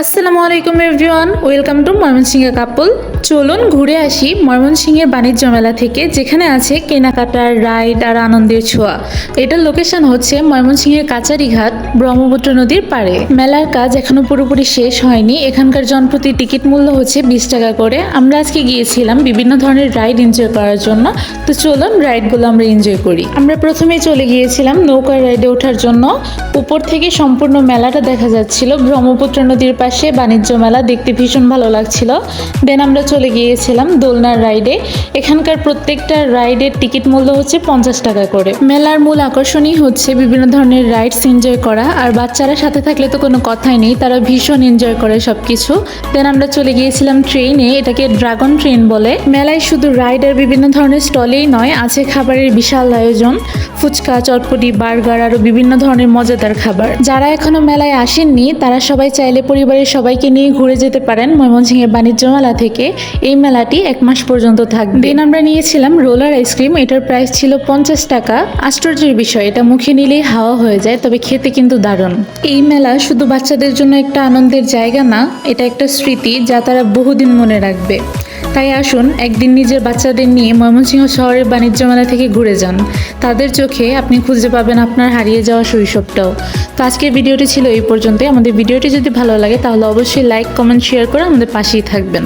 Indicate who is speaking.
Speaker 1: আসসালামু আলাইকুম everyone, welcome to Mymensingh কাপল। চলুন ঘুরে আসি ময়মনসিংহের বাণিজ্য মেলা থেকে, যেখানে আছে কেনাকাটার, রাইড আর আনন্দের ছোঁয়া। এটার লোকেশন হচ্ছে ময়মনসিংহের কাচারিঘাট, ব্রহ্মপুত্র নদীর পাড়ে। মেলার কাজ এখনো পুরোপুরি শেষ হয়নি। এখানকার জনপ্রতি টিকিট মূল্য হচ্ছে 20 টাকা করে। আমরা আজকে গিয়েছিলাম বিভিন্ন ধরনের রাইড এনজয় করার জন্য। তো চলুন রাইডগুলো আমরা এনজয় করি। আমরা প্রথমে চলে গিয়েছিলাম নৌকা রাইডে ওঠার জন্য। উপর থেকে সম্পূর্ণ মেলাটা দেখা যাচ্ছিল। ব্রহ্মপুত্র নদীর পাশে বাণিজ্য মেলা, দেখতে ভীষণ ভালো লাগছিল। দেন আমরা চলে গিয়েছিলাম দোলনার রাইডে। এখানকার প্রত্যেকটা রাইডের টিকিট মূল্য হচ্ছে 50 টাকা করে। মেলার মূল আকর্ষণই হচ্ছে বিভিন্ন ধরনের রাইডস এনজয় করা, আর বাচ্চারা সাথে থাকলে তো কোনো কথাই নেই, তারা ভীষণ এনজয় করে সবকিছু। দেন আমরা চলে গিয়েছিলাম ট্রেনে, এটাকে ড্রাগন ট্রেন বলে। মেলায় শুধু রাইড আর বিভিন্ন ধরনের স্টলেই নয়, আছে খাবারের বিশাল আয়োজন, ফুচকা, চটপটি, বার্গার আরও বিভিন্ন ধরনের মজাদার খাবার। যারা এখনো মেলায় আসেননি তারা সবাই চাইলে পরিবারের সবাইকে নিয়ে ঘুরে যেতে পারেন ময়মনসিংহের বাণিজ্য মেলা থেকে। এই মেলাটি 1 মাস পর্যন্ত থাকবে। দেন আমরা নিয়েছিলাম রোলার আইসক্রিম। এটার প্রাইস ছিল 50 টাকা। আশ্চর্যের বিষয়, এটা মুখে নিলেই হাওয়া হয়ে যায়, তবে খেতে কিন্তু দারুণ। এই মেলা শুধু বাচ্চাদের জন্য একটা আনন্দের জায়গা না, এটা একটা স্মৃতি যা তারা বহুদিন মনে রাখবে। তাই আসুন একদিন নিজের বাচ্চাদের নিয়ে ময়মনসিংহ শহরের বাণিজ্য মেলা থেকে ঘুরে যান। তাদের চোখে আপনি খুঁজে পাবেন আপনার হারিয়ে যাওয়া শৈশবটাও। তো আজকের ভিডিওটি ছিল এই পর্যন্তই। আমাদের ভিডিওটি যদি ভালো লাগে তাহলে অবশ্যই লাইক, কমেন্ট, শেয়ার করে আমাদের পাশেই থাকবেন।